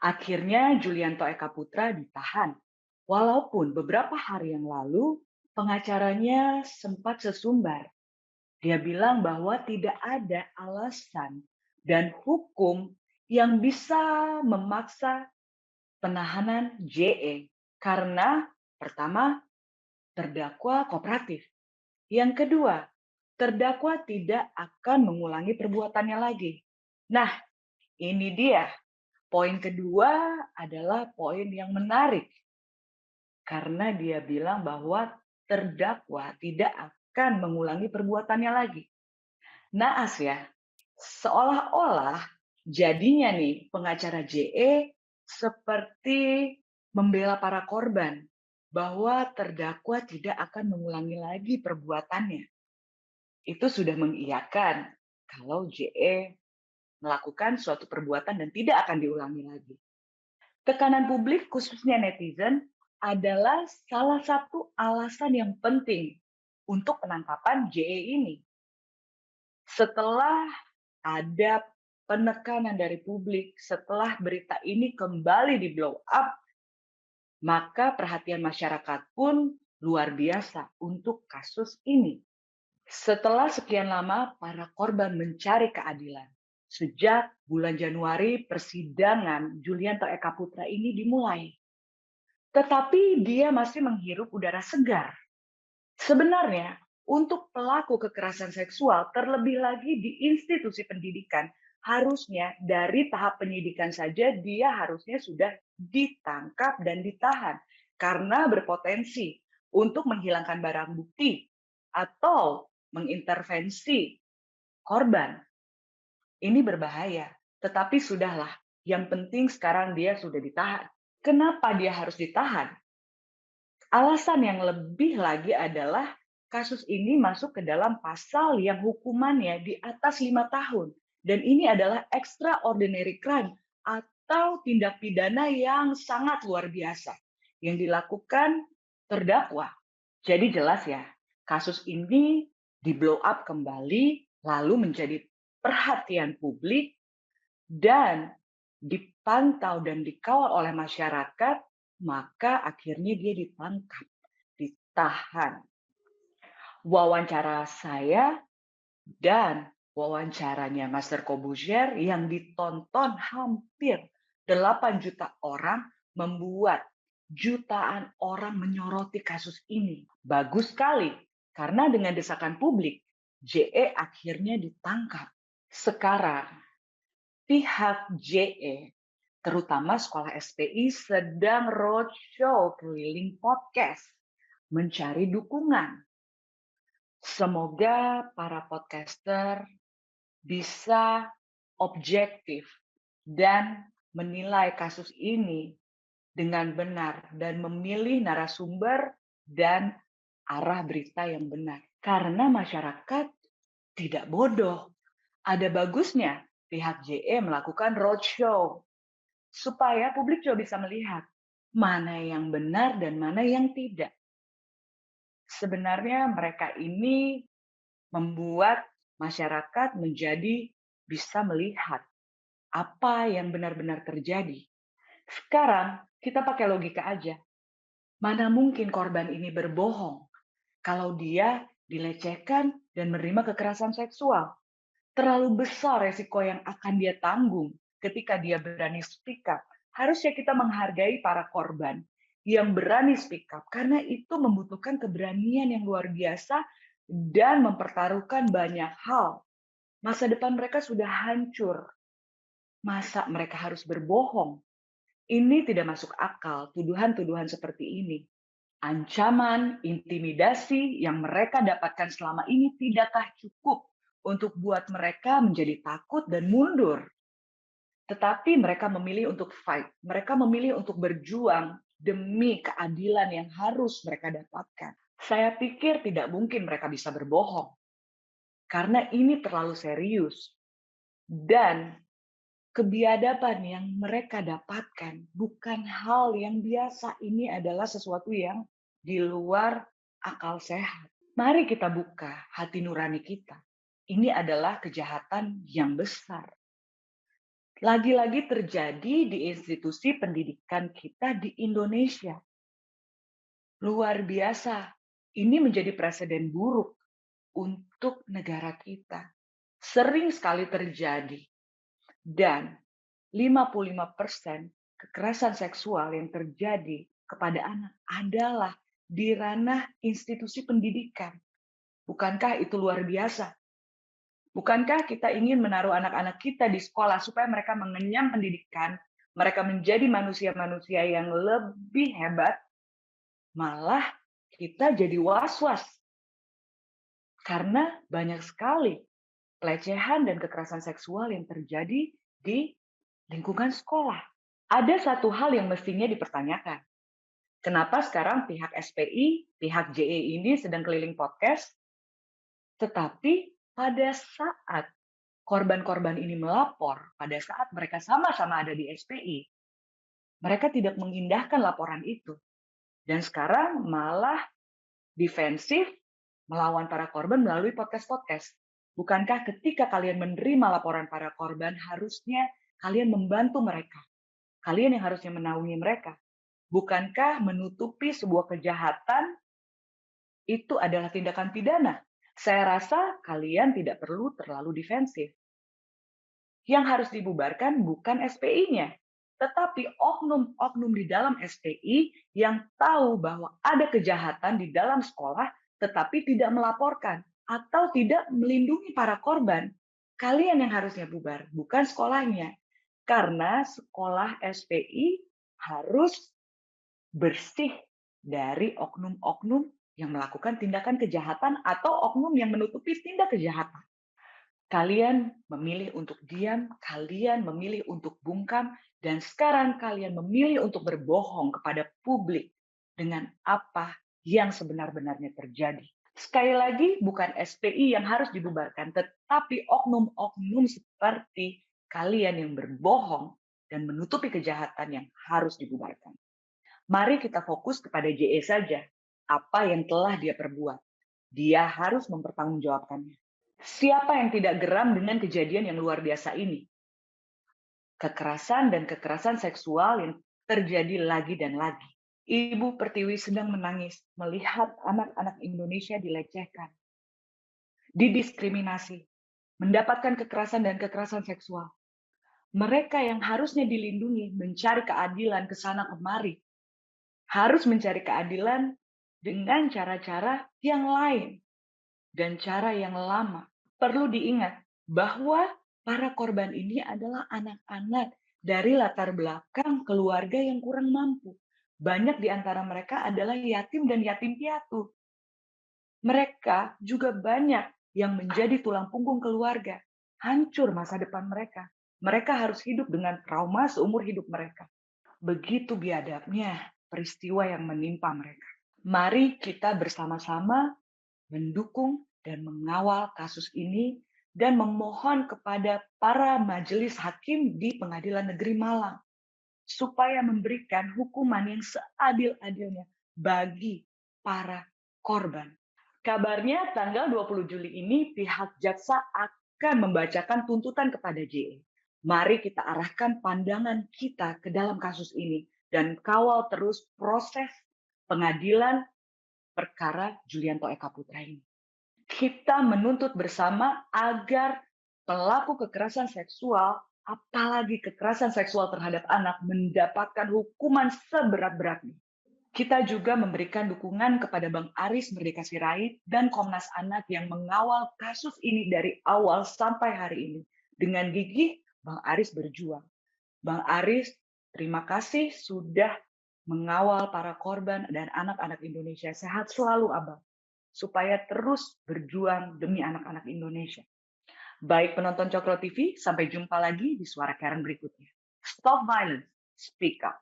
Akhirnya Julianto Eka Putra ditahan. Walaupun beberapa hari yang lalu pengacaranya sempat sesumbar. Dia bilang bahwa tidak ada alasan dan hukum yang bisa memaksa penahanan JE karena pertama terdakwa kooperatif. Yang kedua, terdakwa tidak akan mengulangi perbuatannya lagi. Nah, ini dia. Poin kedua adalah poin yang menarik karena dia bilang bahwa terdakwa tidak akan mengulangi perbuatannya lagi. Naas ya, seolah-olah jadinya nih pengacara JE seperti membela para korban bahwa terdakwa tidak akan mengulangi lagi perbuatannya. Itu sudah mengiyakan kalau JE melakukan suatu perbuatan dan tidak akan diulangi lagi. Tekanan publik, khususnya netizen, adalah salah satu alasan yang penting untuk penangkapan JE ini. Setelah ada penekanan dari publik, setelah berita ini kembali di-blow up, maka perhatian masyarakat pun luar biasa untuk kasus ini. Setelah sekian lama, para korban mencari keadilan. Sejak bulan Januari, persidangan Julianto Eka Putra ini dimulai. Tetapi dia masih menghirup udara segar. Sebenarnya, untuk pelaku kekerasan seksual, terlebih lagi di institusi pendidikan, harusnya dari tahap penyidikan saja dia harusnya sudah ditangkap dan ditahan karena berpotensi untuk menghilangkan barang bukti atau mengintervensi korban. Ini berbahaya, tetapi sudahlah. Yang penting sekarang dia sudah ditahan. Kenapa dia harus ditahan? Alasan yang lebih lagi adalah kasus ini masuk ke dalam pasal yang hukumannya di atas 5 tahun. Dan ini adalah extraordinary crime atau tindak pidana yang sangat luar biasa yang dilakukan terdakwa. Jadi jelas ya, kasus ini di-blow up kembali lalu menjadi perhatian publik dan dipantau dan dikawal oleh masyarakat, maka akhirnya dia ditangkap, ditahan. Wawancara saya dan wawancaranya Master Corbuzier yang ditonton hampir 8 juta orang membuat jutaan orang menyoroti kasus ini. Bagus sekali, karena dengan desakan publik, JE akhirnya ditangkap. Sekarang, pihak JE, terutama sekolah SPI, sedang roadshow keliling podcast, mencari dukungan. Semoga para podcaster bisa objektif dan menilai kasus ini dengan benar dan memilih narasumber dan arah berita yang benar. Karena masyarakat tidak bodoh. Ada bagusnya pihak JE melakukan roadshow supaya publik juga bisa melihat mana yang benar dan mana yang tidak. Sebenarnya mereka ini membuat masyarakat menjadi bisa melihat apa yang benar-benar terjadi. Sekarang kita pakai logika aja. Mana mungkin korban ini berbohong kalau dia dilecehkan dan menerima kekerasan seksual? Terlalu besar resiko yang akan dia tanggung ketika dia berani speak up. Harusnya kita menghargai para korban yang berani speak up karena itu membutuhkan keberanian yang luar biasa dan mempertaruhkan banyak hal. Masa depan mereka sudah hancur. Masa mereka harus berbohong? Ini tidak masuk akal, tuduhan-tuduhan seperti ini. Ancaman, intimidasi yang mereka dapatkan selama ini tidakkah cukup untuk buat mereka menjadi takut dan mundur? Tetapi mereka memilih untuk fight, mereka memilih untuk berjuang demi keadilan yang harus mereka dapatkan. Saya pikir tidak mungkin mereka bisa berbohong, karena ini terlalu serius. Dan kebiadaban yang mereka dapatkan bukan hal yang biasa. Ini adalah sesuatu yang di luar akal sehat. Mari kita buka hati nurani kita. Ini adalah kejahatan yang besar. Lagi-lagi terjadi di institusi pendidikan kita di Indonesia. Luar biasa. Ini menjadi presiden buruk untuk negara kita. Sering sekali terjadi. Dan 55% kekerasan seksual yang terjadi kepada anak adalah di ranah institusi pendidikan. Bukankah itu luar biasa? Bukankah kita ingin menaruh anak-anak kita di sekolah supaya mereka mengenyam pendidikan, mereka menjadi manusia-manusia yang lebih hebat, malah kita jadi was-was. Karena banyak sekali pelecehan dan kekerasan seksual yang terjadi di lingkungan sekolah. Ada satu hal yang mestinya dipertanyakan. Kenapa sekarang pihak SPI, pihak JE ini sedang keliling podcast, tetapi pada saat korban-korban ini melapor, pada saat mereka sama-sama ada di SPI, mereka tidak mengindahkan laporan itu. Dan sekarang malah defensif melawan para korban melalui podcast-podcast. Bukankah ketika kalian menerima laporan para korban, harusnya kalian membantu mereka? Kalian yang harusnya menaungi mereka. Bukankah menutupi sebuah kejahatan itu adalah tindakan pidana? Saya rasa kalian tidak perlu terlalu defensif. Yang harus dibubarkan bukan SPI-nya, tetapi oknum-oknum di dalam SPI yang tahu bahwa ada kejahatan di dalam sekolah tetapi tidak melaporkan atau tidak melindungi para korban. Kalian yang harusnya bubar, bukan sekolahnya. Karena sekolah SPI harus bersih dari oknum-oknum yang melakukan tindakan kejahatan atau oknum yang menutupi tindak kejahatan. Kalian memilih untuk diam, kalian memilih untuk bungkam, dan sekarang kalian memilih untuk berbohong kepada publik dengan apa yang sebenar-benarnya terjadi. Sekali lagi, bukan SPI yang harus dibubarkan, tetapi oknum-oknum seperti kalian yang berbohong dan menutupi kejahatan yang harus dibubarkan. Mari kita fokus kepada JE saja. Apa yang telah dia perbuat. Dia harus mempertanggungjawabkannya. Siapa yang tidak geram dengan kejadian yang luar biasa ini? Kekerasan dan kekerasan seksual yang terjadi lagi dan lagi. Ibu Pertiwi sedang menangis melihat anak-anak Indonesia dilecehkan, didiskriminasi, mendapatkan kekerasan dan kekerasan seksual. Mereka yang harusnya dilindungi, mencari keadilan ke sana kemari, harus mencari keadilan dengan cara-cara yang lain dan cara yang lama. Perlu diingat bahwa para korban ini adalah anak-anak dari latar belakang keluarga yang kurang mampu. Banyak di antara mereka adalah yatim dan yatim piatu. Mereka juga banyak yang menjadi tulang punggung keluarga. Hancur masa depan mereka. Mereka harus hidup dengan trauma seumur hidup mereka. Begitu biadabnya peristiwa yang menimpa mereka. Mari kita bersama-sama mendukung dan mengawal kasus ini dan memohon kepada para majelis hakim di Pengadilan Negeri Malang supaya memberikan hukuman yang seadil-adilnya bagi para korban. Kabarnya tanggal 20 Juli ini pihak jaksa akan membacakan tuntutan kepada JE. Mari kita arahkan pandangan kita ke dalam kasus ini dan kawal terus proses pengadilan perkara Julianto Eka Putra ini. Kita menuntut bersama agar pelaku kekerasan seksual, apalagi kekerasan seksual terhadap anak, mendapatkan hukuman seberat-beratnya. Kita juga memberikan dukungan kepada Bang Aris Merdeka Sirait dan Komnas Anak yang mengawal kasus ini dari awal sampai hari ini. Dengan gigih, Bang Aris berjuang. Bang Aris, terima kasih sudah mengawal para korban dan anak-anak Indonesia. Sehat selalu, Abang. Supaya terus berjuang demi anak-anak Indonesia. Baik penonton Cokro TV, sampai jumpa lagi di Suara Karen berikutnya. Stop violence, speak up.